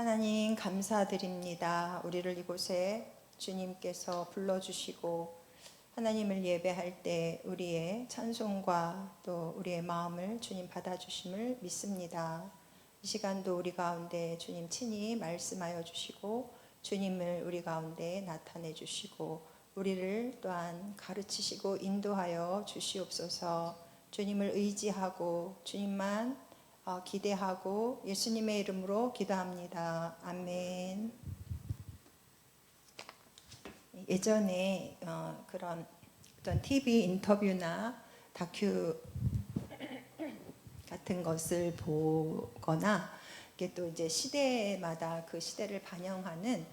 하나님 감사드립니다. 우리를 이곳에 주님께서 불러주시고 하나님을 예배할 때 우리의 찬송과 또 우리의 마음을 주님 받아주심을 믿습니다. 이 시간도 우리 가운데 주님 친히 말씀하여 주시고 주님을 우리 가운데 나타내 주시고 우리를 또한 가르치시고 인도하여 주시옵소서. 주님을 의지하고 주님만 기대하고 예수님의 이름으로 기도합니다. 아멘. 예전에 그런 어떤 TV 인터뷰나 다큐 같은 것을 보거나 이게 또 이제 시대마다 그 시대를 반영하는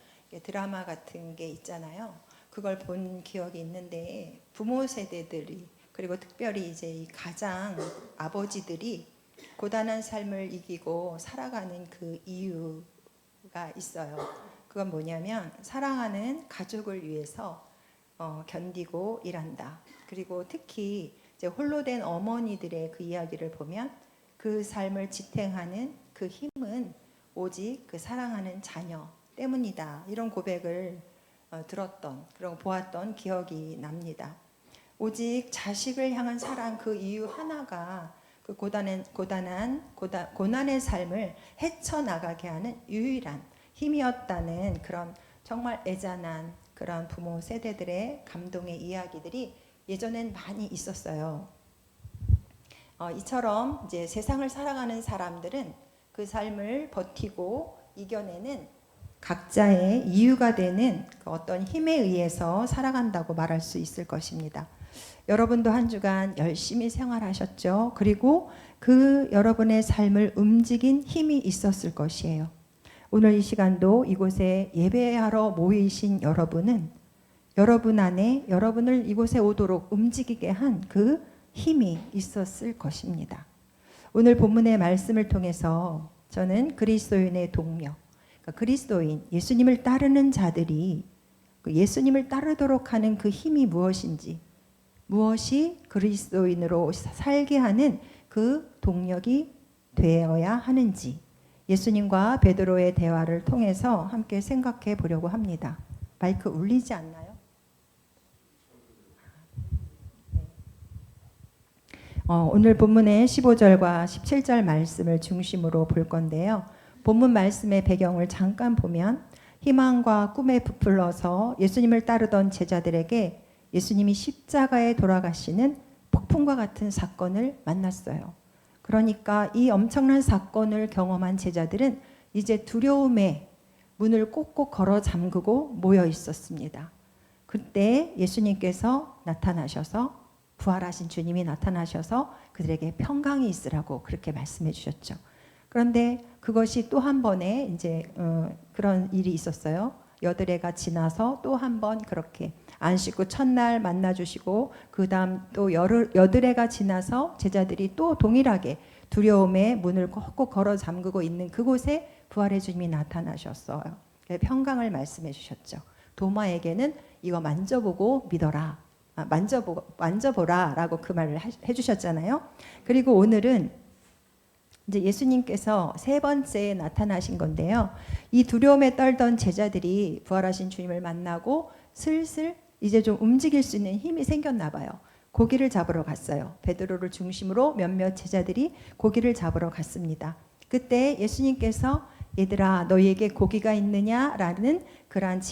드라마 같은 게 있잖아요. 그걸 본 기억이 있는데 부모 세대들이 그리고 특별히 이제 이 가장 아버지들이 고단한 삶을 이기고 살아가는 그 이유가 있어요. 그건 뭐냐면 사랑하는 가족을 위해서 견디고 일한다. 그리고 특히 이제 홀로 된 어머니들의 그 이야기를 보면 그 삶을 지탱하는 그 힘은 오직 그 사랑하는 자녀 때문이다. 이런 고백을 들었던 그리고 보았던 기억이 납니다. 오직 자식을 향한 사랑 그 이유 하나가 그 고난의 삶을 헤쳐나가게 하는 유일한 힘이었다는 그런 정말 애잔한 그런 부모 세대들의 감동의 이야기들이 예전엔 많이 있었어요. 이처럼 이제 세상을 살아가는 사람들은 그 삶을 버티고 이겨내는 각자의 이유가 되는 그 어떤 힘에 의해서 살아간다고 말할 수 있을 것입니다. 여러분도 한 주간 열심히 생활하셨죠? 그리고 그 여러분의 삶을 움직인 힘이 있었을 것이에요. 오늘 이 시간도 이곳에 예배하러 모이신 여러분은 여러분 안에 여러분을 이곳에 오도록 움직이게 한 그 힘이 있었을 것입니다. 오늘 본문의 말씀을 통해서 저는 그리스도인의 동력, 그러니까 그리스도인, 예수님을 따르는 자들이 예수님을 따르도록 하는 그 힘이 무엇인지, 무엇이 그리스도인으로 살게 하는 그 동력이 되어야 하는지 예수님과 베드로의 대화를 통해서 함께 생각해 보려고 합니다. 마이크 울리지 않나요? 오늘 본문의 15절과 17절 말씀을 중심으로 볼 건데요. 본문 말씀의 배경을 잠깐 보면 희망과 꿈에 부풀러서 예수님을 따르던 제자들에게 예수님이 십자가에 돌아가시는 폭풍과 같은 사건을 만났어요. 그러니까 이 엄청난 사건을 경험한 제자들은 이제 두려움에 문을 꼭꼭 걸어 잠그고 모여 있었습니다. 그때 예수님께서 나타나셔서 부활하신 주님이 나타나셔서 그들에게 평강이 있으라고 그렇게 말씀해 주셨죠. 그런데 그것이 또 한 번에 이제 그런 일이 있었어요. 여드레가 지나서 또 한 번 그렇게 안식 후 첫날 만나주시고 그 다음 또 여드레가 지나서 제자들이 또 동일하게 두려움에 문을 꼭꼭 걸어 잠그고 있는 그곳에 부활의 주님이 나타나셨어요. 평강을 말씀해 주셨죠. 도마에게는 이거 만져보고 믿어라. 만져보라 라고 그 말을 해주셨잖아요. 그리고 오늘은 이제 예수님께서 세 번째 나타나신 건데요. 이 두려움에 떨던 제자들이 부활하신 주님을 만나고 슬슬 이제 좀 움직일 수 있는 힘이 생겼나 봐요. 고기를 잡으러 갔어요. 베드로를 중심으로 몇몇 제자들이 고기를 잡으러 갔습니다. 그때 예수님께서 얘들아 너희에게 고기가 있느냐라는 그러한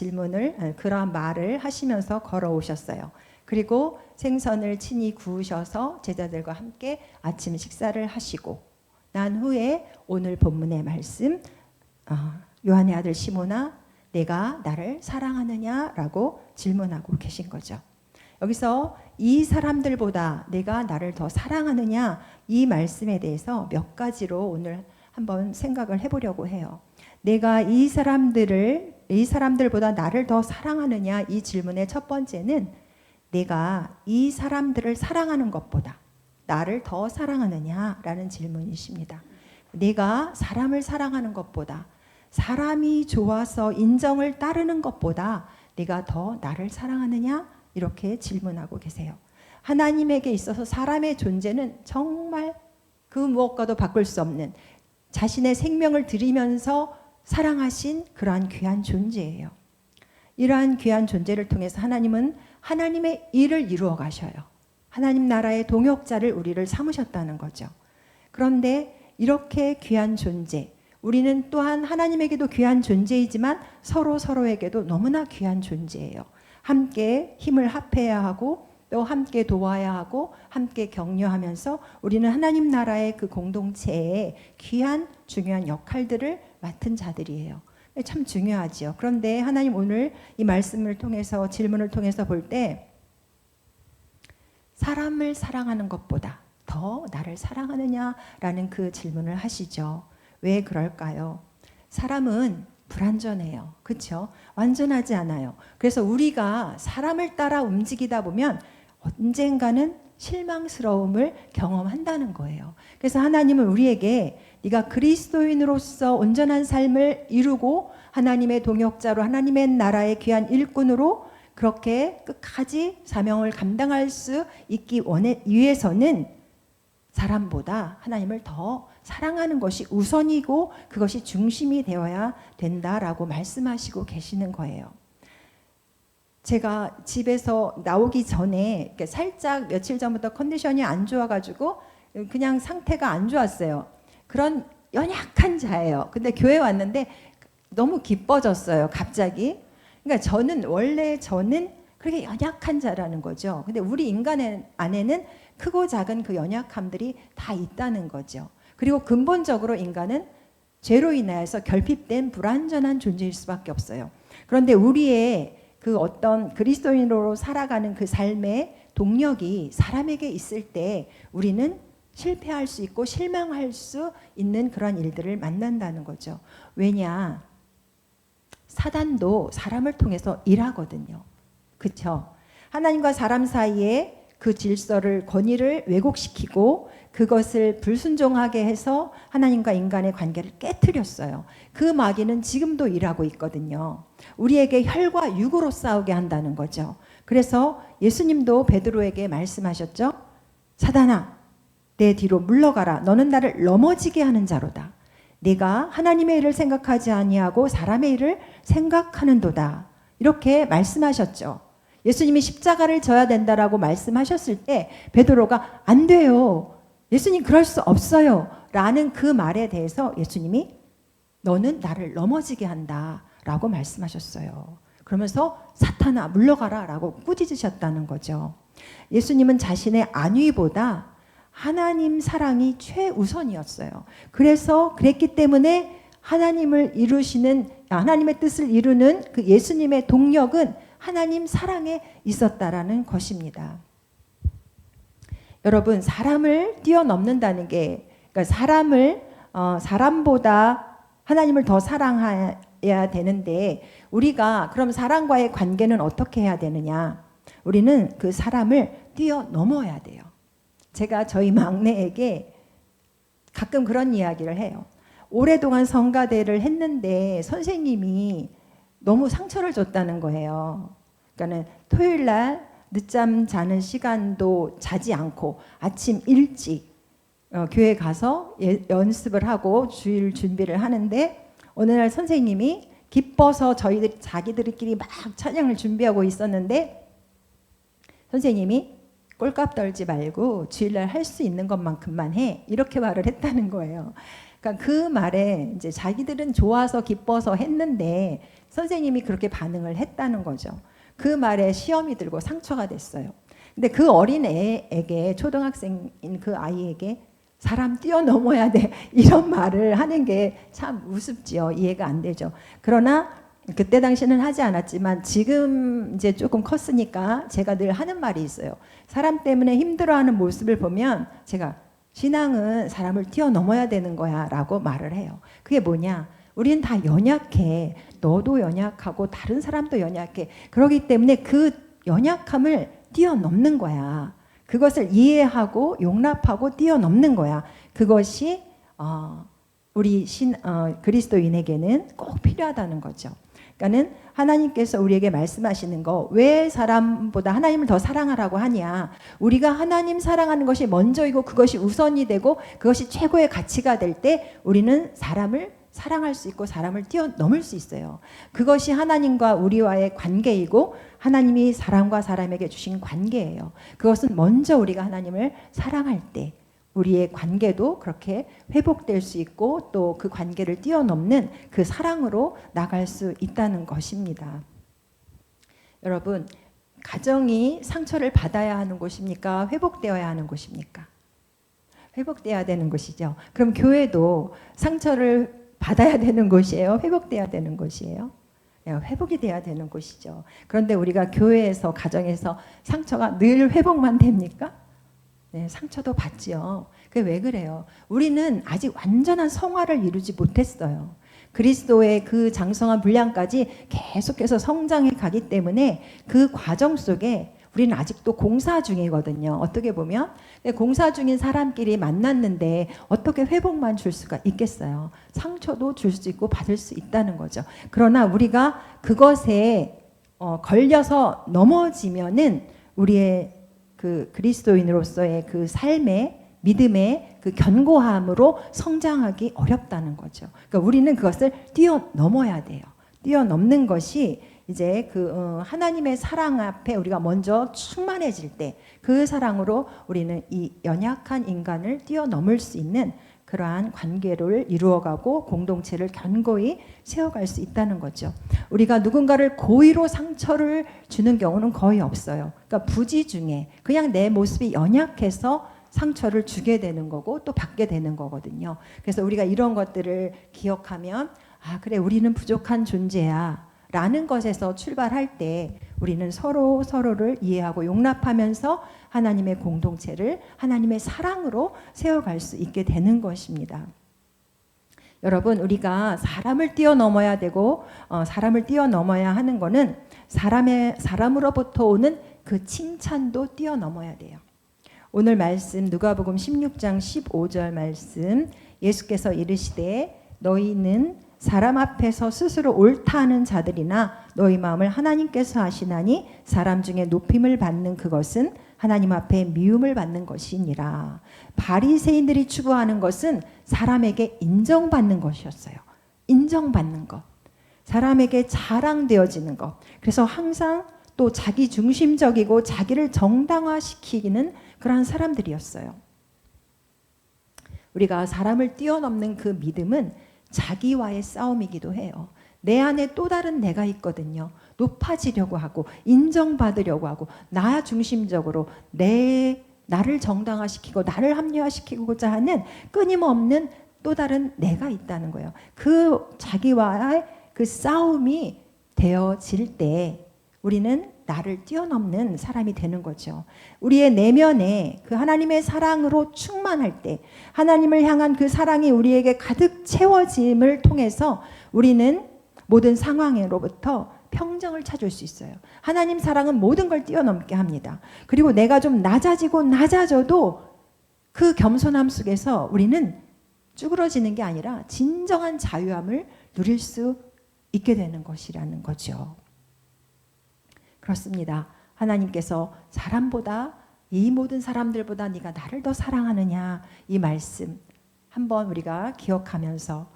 말을 하시면서 걸어오셨어요. 그리고 생선을 친히 구우셔서 제자들과 함께 아침 식사를 하시고 난 후에 오늘 본문의 말씀 요한의 아들 시몬아 내가 나를 사랑하느냐라고 질문하고 계신 거죠. 여기서 이 사람들보다 내가 나를 더 사랑하느냐 이 말씀에 대해서 몇 가지로 오늘 한번 생각을 해보려고 해요. 내가 이 사람들보다 나를 더 사랑하느냐 이 질문의 첫 번째는 내가 이 사람들을 사랑하는 것보다 나를 더 사랑하느냐라는 질문이십니다. 내가 사람을 사랑하는 것보다 사람이 좋아서 인정을 따르는 것보다 내가 더 나를 사랑하느냐 이렇게 질문하고 계세요. 하나님에게 있어서 사람의 존재는 정말 그 무엇과도 바꿀 수 없는 자신의 생명을 드리면서 사랑하신 그러한 귀한 존재예요. 이러한 귀한 존재를 통해서 하나님은 하나님의 일을 이루어 가셔요. 하나님 나라의 동역자를 우리를 삼으셨다는 거죠. 그런데 이렇게 귀한 존재, 우리는 또한 하나님에게도 귀한 존재이지만 서로에게도 너무나 귀한 존재예요. 함께 힘을 합해야 하고 또 함께 도와야 하고 함께 격려하면서 우리는 하나님 나라의 그 공동체에 귀한 중요한 역할들을 맡은 자들이에요. 참 중요하지요. 그런데 하나님 오늘 이 말씀을 통해서 질문을 통해서 볼 때 사람을 사랑하는 것보다 더 나를 사랑하느냐라는 그 질문을 하시죠. 왜 그럴까요? 사람은 불완전해요. 그렇죠? 완전하지 않아요. 그래서 우리가 사람을 따라 움직이다 보면 언젠가는 실망스러움을 경험한다는 거예요. 그래서 하나님은 우리에게 네가 그리스도인으로서 온전한 삶을 이루고 하나님의 동역자로 하나님의 나라의 귀한 일꾼으로 그렇게 끝까지 사명을 감당할 수 있기 위해서는 사람보다 하나님을 더 사랑하는 것이 우선이고 그것이 중심이 되어야 된다라고 말씀하시고 계시는 거예요. 제가 집에서 나오기 전에 살짝 며칠 전부터 컨디션이 안 좋아가지고 그냥 상태가 안 좋았어요. 그런 연약한 자예요. 근데 교회 왔는데 너무 기뻐졌어요. 갑자기. 그러니까 저는 그렇게 연약한 자라는 거죠. 근데 우리 인간 안에는 크고 작은 그 연약함들이 다 있다는 거죠. 그리고 근본적으로 인간은 죄로 인하여서 결핍된 불완전한 존재일 수밖에 없어요. 그런데 우리의 그 어떤 그리스도인으로 살아가는 그 삶의 동력이 사람에게 있을 때 우리는 실패할 수 있고 실망할 수 있는 그런 일들을 만난다는 거죠. 왜냐? 사단도 사람을 통해서 일하거든요. 그렇죠? 하나님과 사람 사이에 그 질서를 권위를 왜곡시키고 그것을 불순종하게 해서 하나님과 인간의 관계를 깨트렸어요. 그 마귀는 지금도 일하고 있거든요. 우리에게 혈과 육으로 싸우게 한다는 거죠. 그래서 예수님도 베드로에게 말씀하셨죠. 사단아, 내 뒤로 물러가라. 너는 나를 넘어지게 하는 자로다. 네가 하나님의 일을 생각하지 아니하고 사람의 일을 생각하는도다. 이렇게 말씀하셨죠. 예수님이 십자가를 져야 된다라고 말씀하셨을 때 베드로가 안 돼요. 예수님 그럴 수 없어요. 라는 그 말에 대해서 예수님이 너는 나를 넘어지게 한다 라고 말씀하셨어요. 그러면서 사탄아 물러가라 라고 꾸짖으셨다는 거죠. 예수님은 자신의 안위보다 하나님 사랑이 최우선이었어요. 그래서 그랬기 때문에 하나님의 뜻을 이루는 그 예수님의 동력은 하나님 사랑에 있었다라는 것입니다. 여러분, 사람을 뛰어넘는다는 게, 그러니까 사람보다 하나님을 더 사랑해야 되는데, 우리가 그럼 사람과의 관계는 어떻게 해야 되느냐? 우리는 그 사람을 뛰어넘어야 돼요. 제가 저희 막내에게 가끔 그런 이야기를 해요. 오랫동안 성가대를 했는데 선생님이 너무 상처를 줬다는 거예요. 그러니까는 토요일 날 늦잠 자는 시간도 자지 않고 아침 일찍 교회 가서 연습을 하고 주일 준비를 하는데 어느 날 선생님이 기뻐서 자기들끼리 막 찬양을 준비하고 있었는데 선생님이 꼴값 떨지 말고 주일날 할 수 있는 것만큼만 해 이렇게 말을 했다는 거예요. 그러니까 그 말에 이제 자기들은 좋아서 기뻐서 했는데 선생님이 그렇게 반응을 했다는 거죠. 그 말에 시험이 들고 상처가 됐어요. 근데 그 어린 애에게 초등학생인 그 아이에게 사람 뛰어넘어야 돼 이런 말을 하는 게 참 우습지요. 이해가 안 되죠. 그러나 그때 당시는 하지 않았지만 지금 이제 조금 컸으니까 제가 늘 하는 말이 있어요. 사람 때문에 힘들어하는 모습을 보면 제가 신앙은 사람을 뛰어넘어야 되는 거야 라고 말을 해요. 그게 뭐냐? 우리는 다 연약해. 너도 연약하고 다른 사람도 연약해. 그렇기 때문에 그 연약함을 뛰어넘는 거야. 그것을 이해하고 용납하고 뛰어넘는 거야. 그것이 우리 그리스도인에게는 꼭 필요하다는 거죠. 그러니까는 하나님께서 우리에게 말씀하시는 거, 왜 사람보다 하나님을 더 사랑하라고 하냐? 우리가 하나님 사랑하는 것이 먼저이고 그것이 우선이 되고 그것이 최고의 가치가 될 때 우리는 사람을 사랑할 수 있고 사람을 뛰어넘을 수 있어요. 그것이 하나님과 우리와의 관계이고 하나님이 사람과 사람에게 주신 관계예요. 그것은 먼저 우리가 하나님을 사랑할 때 우리의 관계도 그렇게 회복될 수 있고 또 그 관계를 뛰어넘는 그 사랑으로 나갈 수 있다는 것입니다. 여러분, 가정이 상처를 받아야 하는 곳입니까? 회복되어야 하는 곳입니까? 회복돼야 되는 곳이죠. 그럼 교회도 상처를 받아야 되는 곳이에요? 회복돼야 되는 곳이에요? 회복이 돼야 되는 곳이죠. 그런데 우리가 교회에서 가정에서 상처가 늘 회복만 됩니까? 네, 상처도 받지요. 그게 왜 그래요? 우리는 아직 완전한 성화를 이루지 못했어요. 그리스도의 그 장성한 분량까지 계속해서 성장해 가기 때문에 그 과정 속에 우리는 아직도 공사 중이거든요. 어떻게 보면 공사 중인 사람끼리 만났는데 어떻게 회복만 줄 수가 있겠어요. 상처도 줄 수 있고 받을 수 있다는 거죠. 그러나 우리가 그것에 걸려서 넘어지면은 우리의 그 그리스도인으로서의 그 삶의 믿음의 그 견고함으로 성장하기 어렵다는 거죠. 그러니까 우리는 그것을 뛰어넘어야 돼요. 뛰어넘는 것이 이제 그 하나님의 사랑 앞에 우리가 먼저 충만해질 때 그 사랑으로 우리는 이 연약한 인간을 뛰어넘을 수 있는 그러한 관계를 이루어가고 공동체를 견고히 세워갈 수 있다는 거죠. 우리가 누군가를 고의로 상처를 주는 경우는 거의 없어요. 그러니까 부지 중에 그냥 내 모습이 연약해서 상처를 주게 되는 거고 또 받게 되는 거거든요. 그래서 우리가 이런 것들을 기억하면 아, 그래, 우리는 부족한 존재야 라는 것에서 출발할 때 우리는 서로를 이해하고 용납하면서 하나님의 공동체를 하나님의 사랑으로 세워갈 수 있게 되는 것입니다. 여러분, 우리가 사람을 뛰어넘어야 되고 사람을 뛰어넘어야 하는 거는 사람으로부터 오는 그 칭찬도 뛰어넘어야 돼요. 오늘 말씀 누가복음 16장 15절 말씀, 예수께서 이르시되 너희는 사람 앞에서 스스로 옳다 하는 자들이나 너희 마음을 하나님께서 아시나니 사람 중에 높임을 받는 그것은 하나님 앞에 미움을 받는 것이니라. 바리새인들이 추구하는 것은 사람에게 인정받는 것이었어요. 인정받는 것, 사람에게 자랑되어지는 것. 그래서 항상 또 자기 중심적이고 자기를 정당화시키는 그러한 사람들이었어요. 우리가 사람을 뛰어넘는 그 믿음은 자기와의 싸움이기도 해요. 내 안에 또 다른 내가 있거든요. 높아지려고 하고 인정받으려고 하고 나 중심적으로 나를 정당화시키고 나를 합리화시키고자 하는 끊임없는 또 다른 내가 있다는 거예요. 그 자기와의 그 싸움이 되어질 때 우리는 나를 뛰어넘는 사람이 되는 거죠. 우리의 내면에 그 하나님의 사랑으로 충만할 때 하나님을 향한 그 사랑이 우리에게 가득 채워짐을 통해서 우리는 모든 상황으로부터 평정을 찾을 수 있어요. 하나님 사랑은 모든 걸 뛰어넘게 합니다. 그리고 내가 좀 낮아져도 그 겸손함 속에서 우리는 쭈그러지는 게 아니라 진정한 자유함을 누릴 수 있게 되는 것이라는 거죠. 그렇습니다. 하나님께서 사람보다 이 모든 사람들보다 네가 나를 더 사랑하느냐 이 말씀 한번 우리가 기억하면서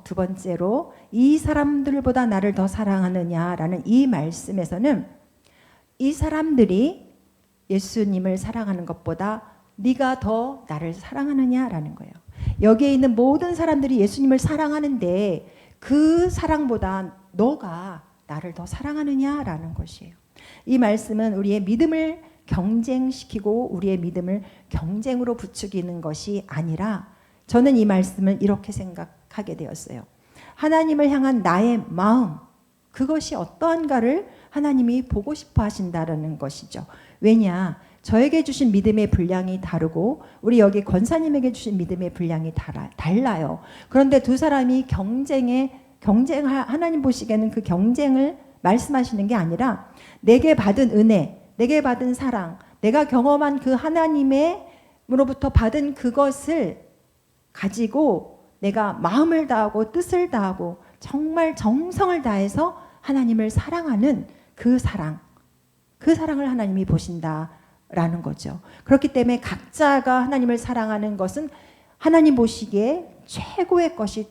두 번째로 이 사람들보다 나를 더 사랑하느냐라는 이 말씀에서는 이 사람들이 예수님을 사랑하는 것보다 네가 더 나를 사랑하느냐라는 거예요. 여기에 있는 모든 사람들이 예수님을 사랑하는데 그 사랑보다 너가 나를 더 사랑하느냐라는 것이에요. 이 말씀은 우리의 믿음을 경쟁시키고 우리의 믿음을 경쟁으로 부추기는 것이 아니라 저는 이 말씀을 이렇게 생각하게 되었어요. 하나님을 향한 나의 마음, 그것이 어떠한가를 하나님이 보고 싶어 하신다는 것이죠. 왜냐? 저에게 주신 믿음의 분량이 다르고 우리 여기 권사님에게 주신 믿음의 분량이 달라요. 그런데 두 사람이 하나님 보시기에는 그 경쟁을 말씀하시는 게 아니라 내게 받은 은혜, 내게 받은 사랑, 내가 경험한 그 하나님으로부터 받은 그것을 가지고 내가 마음을 다하고 뜻을 다하고 정말 정성을 다해서 하나님을 사랑하는 그 사랑을 하나님이 보신다라는 거죠. 그렇기 때문에 각자가 하나님을 사랑하는 것은 하나님 보시기에 최고의 것이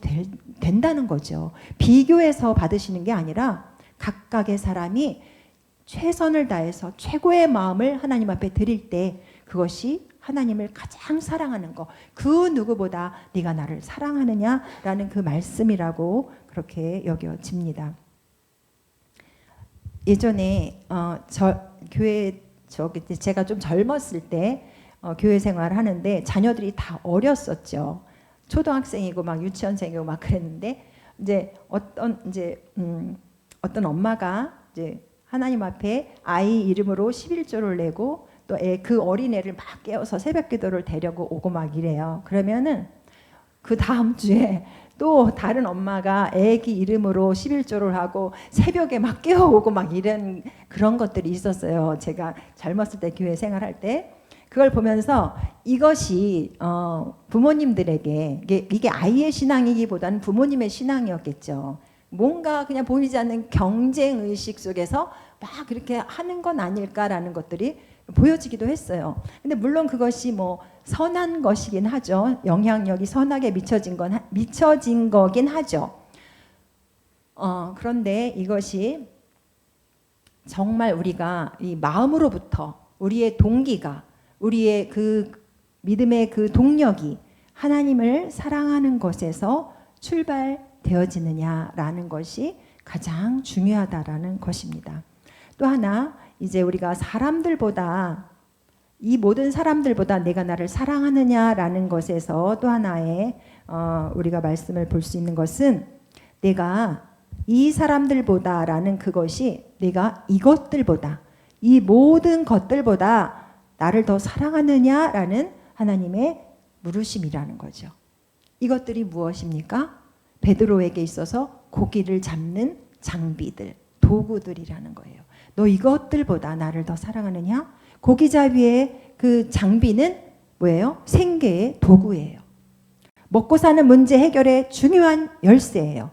된다는 거죠. 비교해서 받으시는 게 아니라 각각의 사람이 최선을 다해서 최고의 마음을 하나님 앞에 드릴 때 그것이 하나님을 가장 사랑하는 것, 그 누구보다 네가 나를 사랑하느냐라는 그 말씀이라고 그렇게 여겨집니다. 예전에 제가 좀 젊었을 때 교회 생활을 하는데 자녀들이 다 어렸었죠. 초등학생이고 막 유치원생이고 막 그랬는데 어떤 엄마가 이제 하나님 앞에 아이 이름으로 11조를 내고 또 그 어린애를 막 깨워서 새벽 기도를 데려고 오고 막 이래요. 그러면은 그 다음 주에 또 다른 엄마가 애기 이름으로 11조를 하고 새벽에 막 깨워오고 막 이런 그런 것들이 있었어요. 제가 젊었을 때 교회 생활할 때 그걸 보면서 이것이 부모님들에게 이게 아이의 신앙이기보다는 부모님의 신앙이었겠죠. 뭔가 그냥 보이지 않는 경쟁의식 속에서 막 그렇게 하는 건 아닐까라는 것들이 보여지기도 했어요. 근데 물론 그것이 뭐 선한 것이긴 하죠. 영향력이 선하게 미쳐진 거긴 하죠. 그런데 이것이 정말 우리가 이 마음으로부터 우리의 동기가 우리의 그 믿음의 그 동력이 하나님을 사랑하는 것에서 출발되어지느냐라는 것이 가장 중요하다라는 것입니다. 또 하나 이제 우리가 이 모든 사람들보다 내가 나를 사랑하느냐라는 것에서 또 하나의 우리가 말씀을 볼 수 있는 것은 내가 이 사람들보다라는 그것이 내가 이것들보다 이 모든 것들보다 나를 더 사랑하느냐라는 하나님의 물으심이라는 거죠. 이것들이 무엇입니까? 베드로에게 있어서 고기를 잡는 장비들, 도구들이라는 거예요. 너 이것들보다 나를 더 사랑하느냐? 고기잡이의 그 장비는 뭐예요? 생계의 도구예요. 먹고 사는 문제 해결의 중요한 열쇠예요.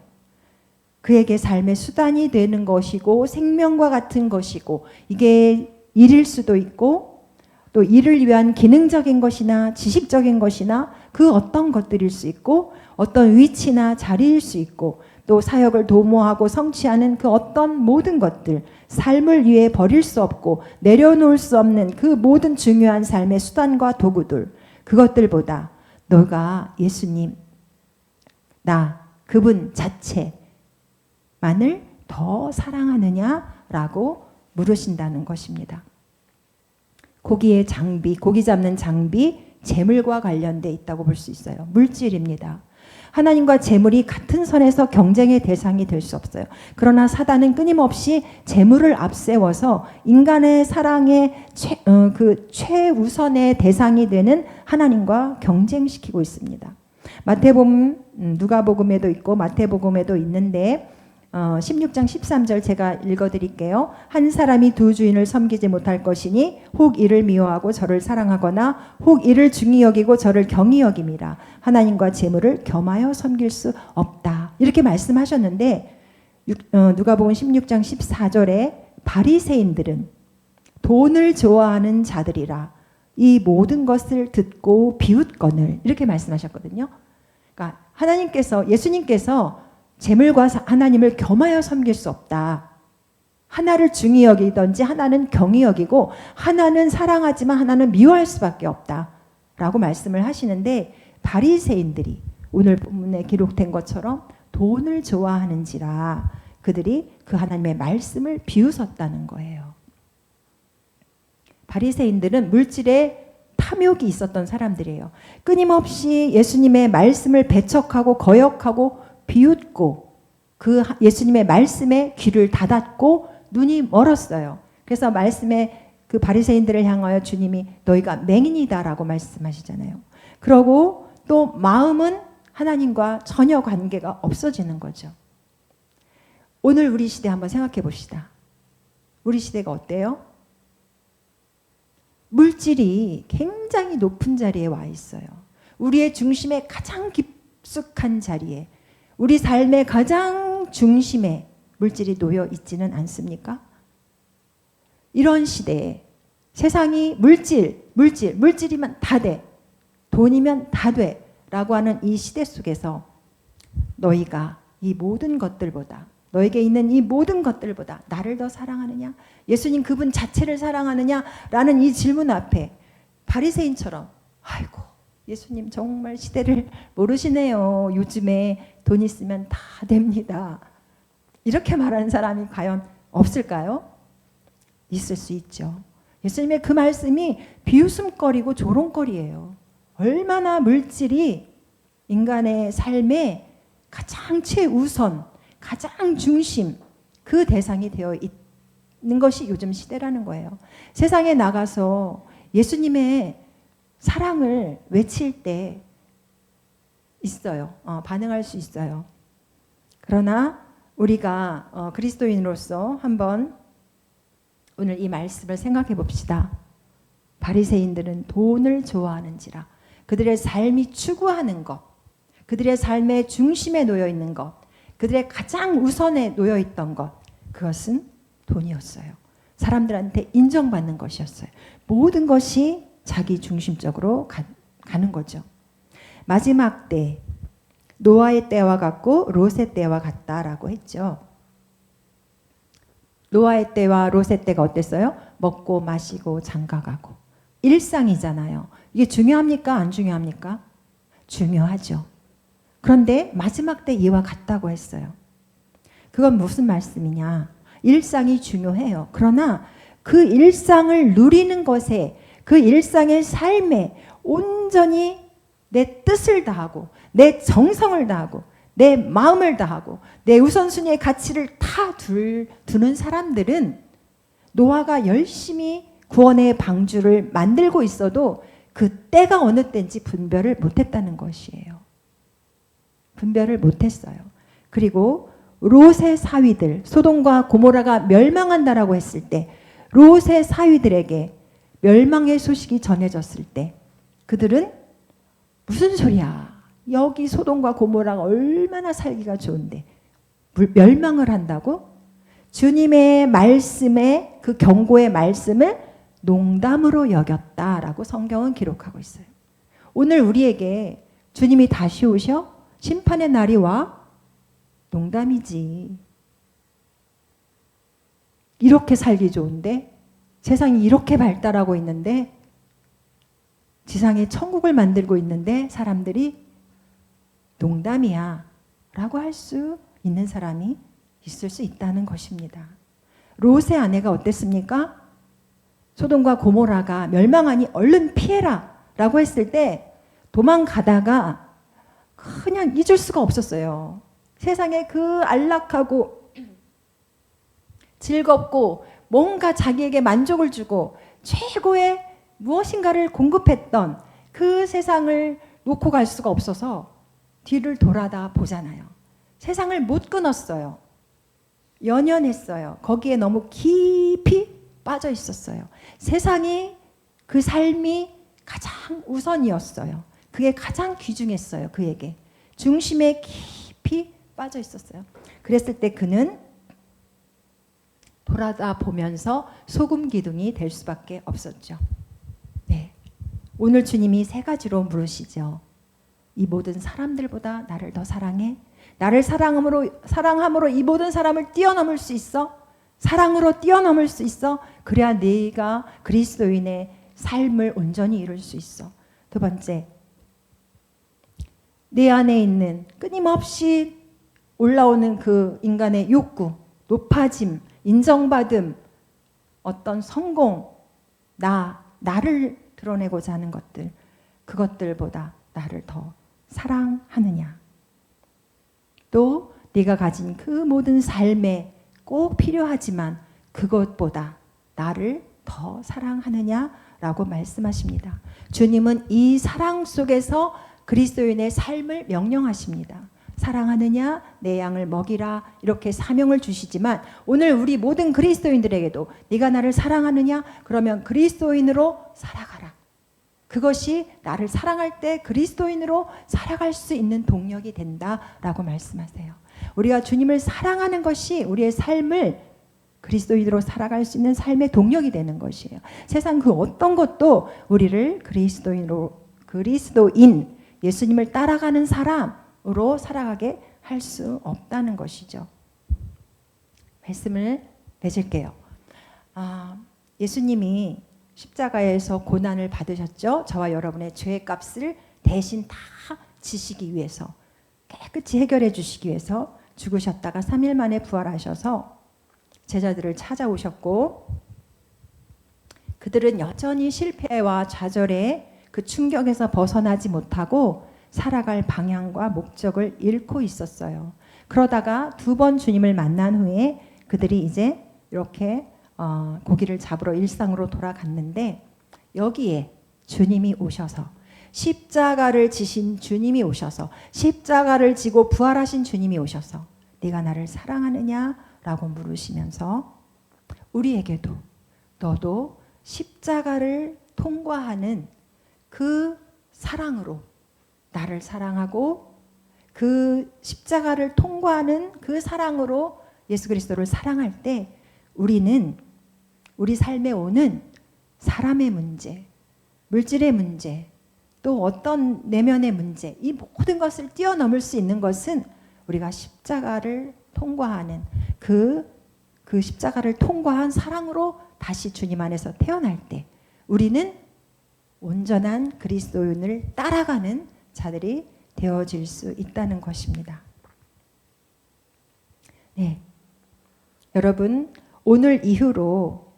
그에게 삶의 수단이 되는 것이고 생명과 같은 것이고 이게 일일 수도 있고 또 일을 위한 기능적인 것이나 지식적인 것이나 그 어떤 것들일 수 있고 어떤 위치나 자리일 수 있고 또 사역을 도모하고 성취하는 그 어떤 모든 것들 삶을 위해 버릴 수 없고 내려놓을 수 없는 그 모든 중요한 삶의 수단과 도구들 그것들보다 너가 예수님 그분 자체만을 더 사랑하느냐라고 물으신다는 것입니다. 고기 잡는 장비, 재물과 관련돼 있다고 볼 수 있어요. 물질입니다. 하나님과 재물이 같은 선에서 경쟁의 대상이 될 수 없어요. 그러나 사단은 끊임없이 재물을 앞세워서 인간의 사랑의 최우선의 대상이 되는 하나님과 경쟁시키고 있습니다. 마태복음, 누가복음에도 있고 마태복음에도 있는데 16장 13절 제가 읽어드릴게요. 한 사람이 두 주인을 섬기지 못할 것이니 혹 이를 미워하고 저를 사랑하거나 혹 이를 중히 여기고 저를 경히 여김이라. 하나님과 재물을 겸하여 섬길 수 없다. 이렇게 말씀하셨는데 누가복음 16장 14절에 바리새인들은 돈을 좋아하는 자들이라 이 모든 것을 듣고 비웃거늘 이렇게 말씀하셨거든요. 그러니까 예수님께서 재물과 하나님을 겸하여 섬길 수 없다. 하나를 중히 여기든지 하나는 경히 여기고 하나는 사랑하지만 하나는 미워할 수밖에 없다. 라고 말씀을 하시는데 바리새인들이 오늘 본문에 기록된 것처럼 돈을 좋아하는지라 그들이 그 하나님의 말씀을 비웃었다는 거예요. 바리새인들은 물질에 탐욕이 있었던 사람들이에요. 끊임없이 예수님의 말씀을 배척하고 거역하고 비웃고 그 예수님의 말씀에 귀를 닫았고 눈이 멀었어요. 그래서 말씀에 그 바리새인들을 향하여 주님이 너희가 맹인이다라고 말씀하시잖아요. 그러고 또 마음은 하나님과 전혀 관계가 없어지는 거죠. 오늘 우리 시대 한번 생각해 봅시다. 우리 시대가 어때요? 물질이 굉장히 높은 자리에 와 있어요. 우리의 중심에 가장 깊숙한 자리에 우리 삶의 가장 중심에 물질이 놓여 있지는 않습니까? 이런 시대에 세상이 물질이면 다 돼. 돈이면 다 돼. 라고 하는 이 시대 속에서 너희가 이 모든 것들보다, 너에게 있는 이 모든 것들보다 나를 더 사랑하느냐? 예수님 그분 자체를 사랑하느냐? 라는 이 질문 앞에 바리새인처럼 아이고 예수님 정말 시대를 모르시네요. 요즘에 돈 있으면 다 됩니다. 이렇게 말하는 사람이 과연 없을까요? 있을 수 있죠. 예수님의 그 말씀이 비웃음거리고 조롱거리예요. 얼마나 물질이 인간의 삶에 가장 최우선, 가장 중심, 그 대상이 되어 있는 것이 요즘 시대라는 거예요. 세상에 나가서 예수님의 사랑을 외칠 때 있어요. 반응할 수 있어요. 그러나 우리가 그리스도인으로서 한번 오늘 이 말씀을 생각해 봅시다. 바리새인들은 돈을 좋아하는지라 그들의 삶이 추구하는 것, 그들의 삶의 중심에 놓여 있는 것, 그들의 가장 우선에 놓여 있던 것, 그것은 돈이었어요. 사람들한테 인정받는 것이었어요. 모든 것이 자기 중심적으로 가는 거죠. 마지막 때, 노아의 때와 같고 롯의 때와 같다라고 했죠. 노아의 때와 롯의 때가 어땠어요? 먹고 마시고 장가가고 일상이잖아요. 이게 중요합니까? 안 중요합니까? 중요하죠. 그런데 마지막 때 이와 같다고 했어요. 그건 무슨 말씀이냐? 일상이 중요해요. 그러나 그 일상을 누리는 것에, 그 일상의 삶에 온전히 내 뜻을 다하고 내 정성을 다하고 내 마음을 다하고 내 우선순위의 가치를 다 두는 사람들은 노아가 열심히 구원의 방주를 만들고 있어도 그 때가 어느 때인지 분별을 못했다는 것이에요. 분별을 못했어요. 그리고 롯의 사위들, 소돔과 고모라가 멸망한다라고 했을 때 롯의 사위들에게 멸망의 소식이 전해졌을 때 그들은 무슨 소리야? 여기 소돔과 고모라가 얼마나 살기가 좋은데 멸망을 한다고? 주님의 말씀에, 그 경고의 말씀을 농담으로 여겼다라고 성경은 기록하고 있어요. 오늘 우리에게 주님이 다시 오셔 심판의 날이 와? 농담이지. 이렇게 살기 좋은데, 세상이 이렇게 발달하고 있는데, 지상에 천국을 만들고 있는데 사람들이 농담이야 라고 할 수 있는 사람이 있을 수 있다는 것입니다. 롯의 아내가 어땠습니까? 소돔과 고모라가 멸망하니 얼른 피해라 라고 했을 때 도망가다가 그냥 잊을 수가 없었어요. 세상에 그 안락하고 즐겁고 뭔가 자기에게 만족을 주고 최고의 무엇인가를 공급했던 그 세상을 놓고 갈 수가 없어서 뒤를 돌아다 보잖아요. 세상을 못 끊었어요. 연연했어요. 거기에 너무 깊이 빠져 있었어요. 세상이, 그 삶이 가장 우선이었어요. 그게 가장 귀중했어요. 그에게. 중심에 깊이 빠져 있었어요. 그랬을 때 그는 돌아다 보면서 소금 기둥이 될 수밖에 없었죠. 네. 오늘 주님이 세 가지로 물으시죠. 이 모든 사람들보다 나를 더 사랑해? 나를 사랑함으로 이 모든 사람을 뛰어넘을 수 있어? 사랑으로 뛰어넘을 수 있어? 그래야 네가 그리스도인의 삶을 온전히 이룰 수 있어. 두 번째, 내 안에 있는 끊임없이 올라오는 그 인간의 욕구, 높아짐, 인정받음, 어떤 성공, 나를 드러내고자 하는 것들, 그것들보다 나를 더 사랑하느냐. 또 네가 가진 그 모든 삶에 꼭 필요하지만 그것보다 나를 더 사랑하느냐라고 말씀하십니다. 주님은 이 사랑 속에서 그리스도인의 삶을 명령하십니다. 사랑하느냐, 내 양을 먹이라, 이렇게 사명을 주시지만 오늘 우리 모든 그리스도인들에게도 네가 나를 사랑하느냐? 그러면 그리스도인으로 살아가라. 그것이 나를 사랑할 때 그리스도인으로 살아갈 수 있는 동력이 된다라고 말씀하세요. 우리가 주님을 사랑하는 것이 우리의 삶을 그리스도인으로 살아갈 수 있는 삶의 동력이 되는 것이에요. 세상 그 어떤 것도 우리를 그리스도인, 예수님을 따라가는 사람으로 살아가게 할 수 없다는 것이죠. 말씀을 맺을게요. 예수님이 십자가에서 고난을 받으셨죠. 저와 여러분의 죄의 값을 대신 다 지시기 위해서, 깨끗이 해결해 주시기 위해서 죽으셨다가 3일 만에 부활하셔서 제자들을 찾아오셨고, 그들은 여전히 실패와 좌절의 그 충격에서 벗어나지 못하고 살아갈 방향과 목적을 잃고 있었어요. 그러다가 2번 주님을 만난 후에 그들이 이제 이렇게 고기를 잡으러 일상으로 돌아갔는데, 여기에 주님이 오셔서, 십자가를 지신 주님이 오셔서, 십자가를 지고 부활하신 주님이 오셔서 네가 나를 사랑하느냐? 라고 물으시면서 우리에게도 너도 십자가를 통과하는 그 사랑으로 나를 사랑하고, 그 십자가를 통과하는 그 사랑으로 예수 그리스도를 사랑할 때 우리는 우리 삶에 오는 사람의 문제, 물질의 문제, 또 어떤 내면의 문제, 이 모든 것을 뛰어넘을 수 있는 것은 우리가 십자가를 통과하는 그 십자가를 통과한 사랑으로 다시 주님 안에서 태어날 때 우리는 온전한 그리스도인을 따라가는 자들이 되어질 수 있다는 것입니다. 네, 여러분, 오늘 이후로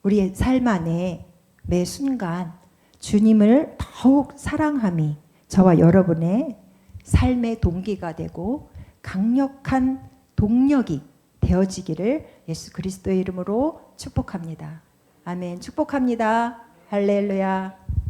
우리의 삶 안에 매 순간 주님을 더욱 사랑함이 저와 여러분의 삶의 동기가 되고 강력한 동력이 되어지기를 예수 그리스도의 이름으로 축복합니다. 아멘. 축복합니다. 할렐루야.